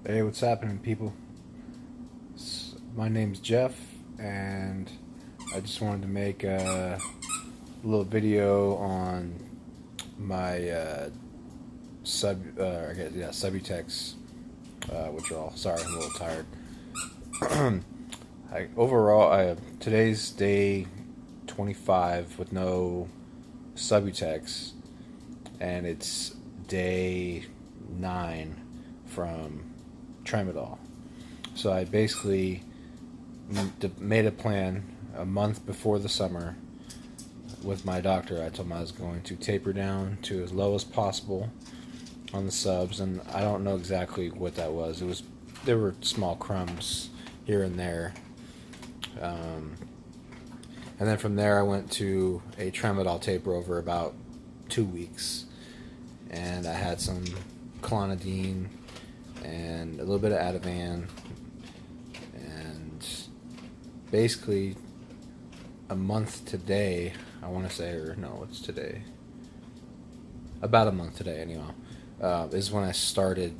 Hey, what's happening, people? My name's Jeff, and I just wanted to make a little video on my Subutex withdrawal. Sorry, I'm a little tired. Today's day 25 with no Subutex, and it's day 9 from tramadol. So I basically made a plan a month before the summer with my doctor. I told him I was going to taper down to as low as possible on the subs, and I don't know exactly what that was. There were small crumbs here and there, and then from there I went to a tramadol taper over about 2 weeks, and I had some clonidine and a little bit of Ativan, and basically a month today, I want to say, or no, it's today, about a month today anyhow, is when I started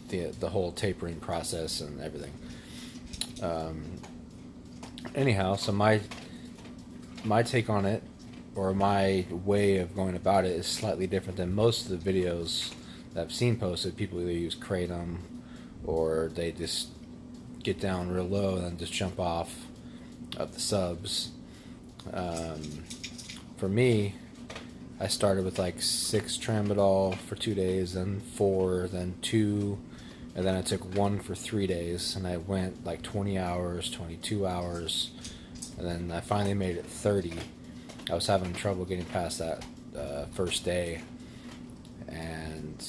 the whole tapering process and everything. Anyhow, so my take on it, or my way of going about it, is slightly different than most of the videos that I've seen posted. People either use kratom, or they just get down real low and then just jump off of the subs. For me, I started with like 6 tramadol for 2 days, then 4, then 2, and then I took 1 for 3 days, and I went like 20 hours, 22 hours, and then I finally made it 30. I was having trouble getting past that first day, and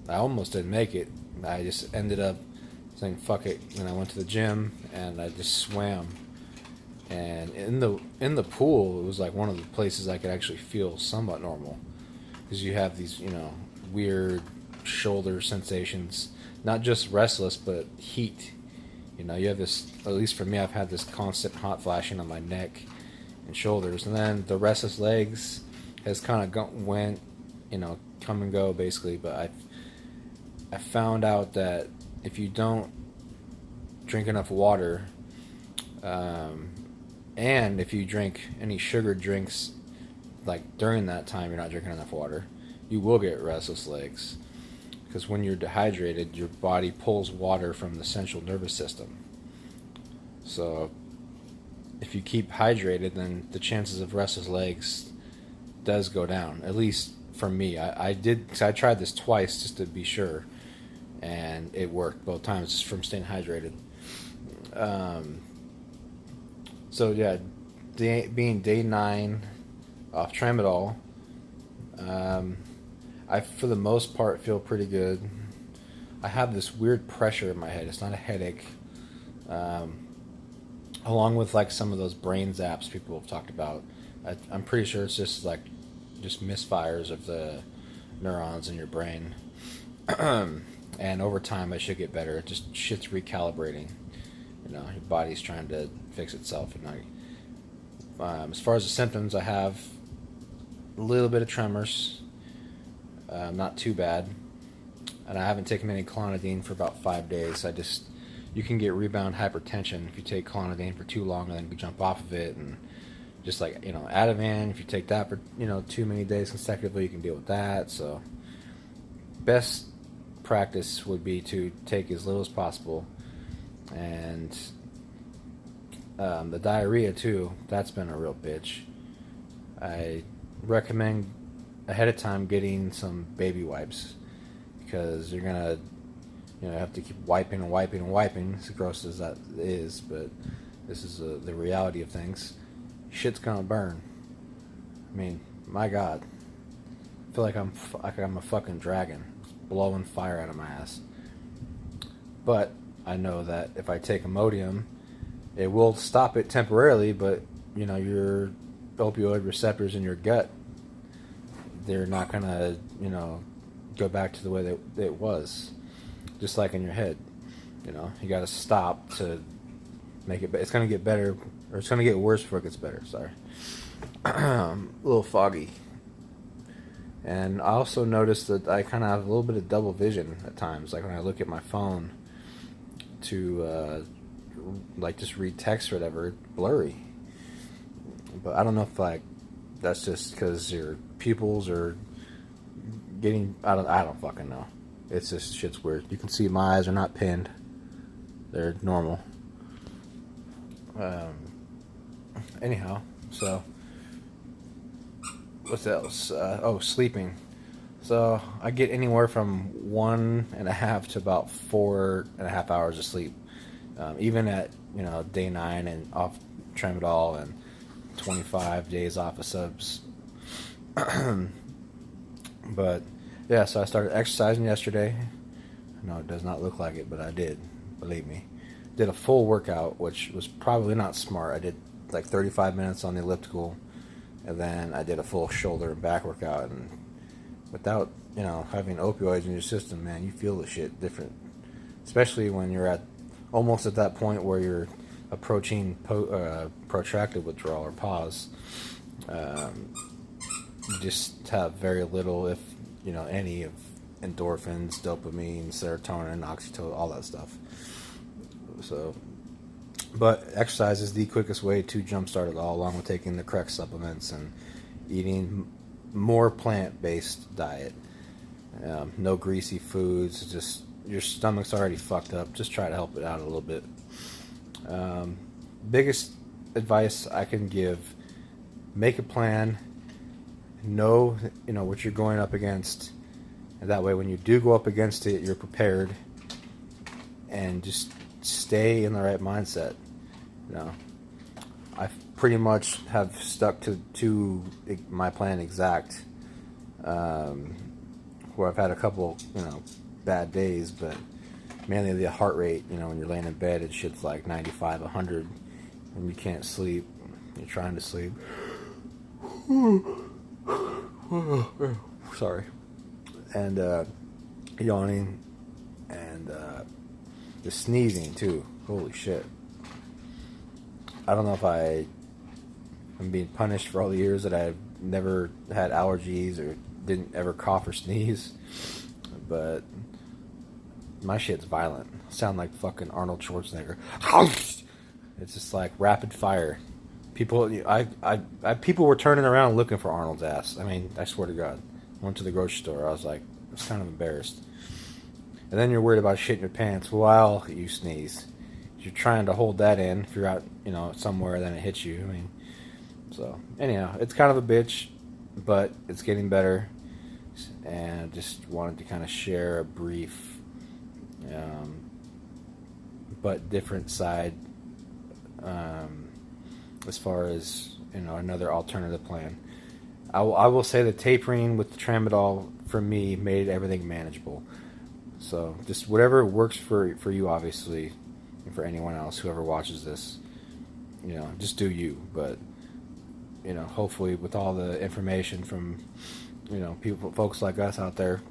I almost didn't make it. I just ended up saying fuck it, and I went to the gym and I just swam. And in the pool, it was like one of the places I could actually feel somewhat normal, because you have these weird shoulder sensations, not just restless but heat. You have this, at least for me, I've had this constant hot flashing on my neck and shoulders, and then the restless legs has kind of come and go basically. But I found out that if you don't drink enough water, and if you drink any sugared drinks, like during that time you're not drinking enough water, you will get restless legs. Because when you're dehydrated, your body pulls water from the central nervous system. So if you keep hydrated, then the chances of restless legs does go down. At least for me, I tried this twice just to be sure, and it worked both times just from staying hydrated. So yeah, being day 9 off tramadol, I for the most part feel pretty good. I have this weird pressure in my head. It's not a headache. Along with like some of those brain zaps people have talked about, I'm pretty sure it's just misfires of the neurons in your brain. And over time I should get better. Just shit's recalibrating. Your body's trying to fix itself. And as far as the symptoms, I have a little bit of tremors, not too bad, and I haven't taken any clonidine for about 5 days. You can get rebound hypertension if you take clonidine for too long, and then you jump off of it. And just like Ativan, if you take that for too many days consecutively, you can deal with that. So best practice would be to take as little as possible. And the diarrhea too, that's been a real bitch. I recommend ahead of time getting some baby wipes, because you're gonna have to keep wiping and wiping and wiping, as gross as that is, but this is the reality of things. Shit's gonna burn. I mean, my god, I feel like I'm a fucking dragon blowing fire out of my ass. But I know that if I take Imodium, it will stop it temporarily, but your opioid receptors in your gut, they're not gonna go back to the way that it was. Just like in your head, you got to stop to make it. It's gonna get better, or it's gonna get worse before it gets better. Sorry, a little foggy. And I also noticed that I kind of have a little bit of double vision at times, like when I look at my phone to like just read text or whatever, it's blurry. But I don't know if like that's just because your pupils are getting. I don't fucking know. It's just shit's weird. You can see my eyes are not pinned; they're normal. Anyhow, so what else? Sleeping. So I get anywhere from 1.5 to about 4.5 hours of sleep, even at day 9 and off tramadol and 25 days off of subs. But yeah, so I started exercising yesterday. No, it does not look like it, but I did. Believe me, did a full workout, which was probably not smart. I did like 35 minutes on the elliptical, and then I did a full shoulder and back workout. And without having opioids in your system, man, you feel the shit different. Especially when you're almost at that point where you're approaching protracted withdrawal or pause. You just have very little, if any, of endorphins, dopamine, serotonin, oxytocin, all that stuff. So, but exercise is the quickest way to jumpstart it all, along with taking the correct supplements and eating more plant-based diet. No greasy foods. Just your stomach's already fucked up. Just try to help it out a little bit. Biggest advice I can give: make a plan. Know what you're going up against, and that way when you do go up against it, you're prepared. And just stay in the right mindset. I pretty much have stuck to my plan exact. Where I've had a couple bad days, but mainly the heart rate. When you're laying in bed, it shit's like 95, 100, and you can't sleep. You're trying to sleep. Sorry. And yawning and just sneezing too. Holy shit. I don't know if I'm being punished for all the years that I've never had allergies or didn't ever cough or sneeze, but my shit's violent. I sound like fucking Arnold Schwarzenegger. It's just like rapid fire. People were turning around looking for Arnold's ass. I mean, I swear to God. I went to the grocery store. I was kind of embarrassed. And then you're worried about shitting your pants while you sneeze. You're trying to hold that in. If you're out, somewhere, then it hits you. I mean, so anyhow, it's kind of a bitch, but it's getting better. And just wanted to kind of share a brief, but different side, as far as another alternative plan. I will say the tapering with the tramadol for me made everything manageable. So just whatever works for you, obviously, and for anyone else, whoever watches this, just do you. But hopefully with all the information from folks like us out there,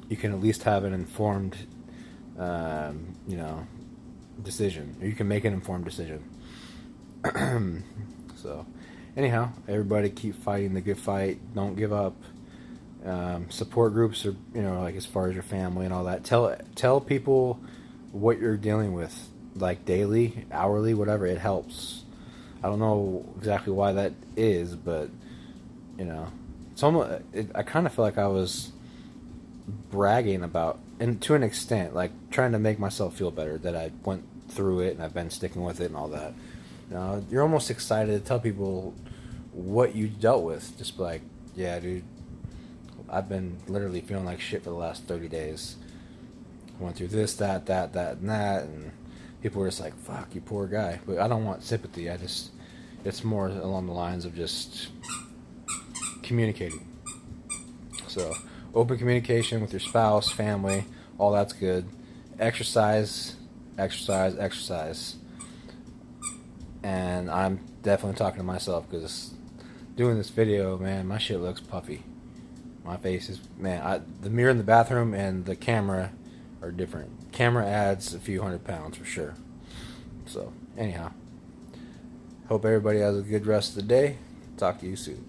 you can at least have an informed decision, or you can make an informed decision. So anyhow, everybody keep fighting the good fight. Don't give up. Support groups are, like as far as your family and all that. Tell people what you're dealing with, like daily, hourly, whatever. It helps. I don't know exactly why that is, but it's almost. I kind of feel like I was bragging about, and to an extent, like trying to make myself feel better that I went through it and I've been sticking with it and all that. You're almost excited to tell people what you dealt with. Just be like, yeah, dude, I've been literally feeling like shit for the last 30 days. I went through this, that, and that, and people were just like, fuck, you poor guy. But I don't want sympathy. It's more along the lines of just communicating. So, open communication with your spouse, family, all that's good. Exercise. And I'm definitely talking to myself because doing this video, man, my shit looks puffy. My face is, man, the mirror in the bathroom and the camera are different. Camera adds a few 100 pounds for sure. So, anyhow, hope everybody has a good rest of the day. Talk to you soon.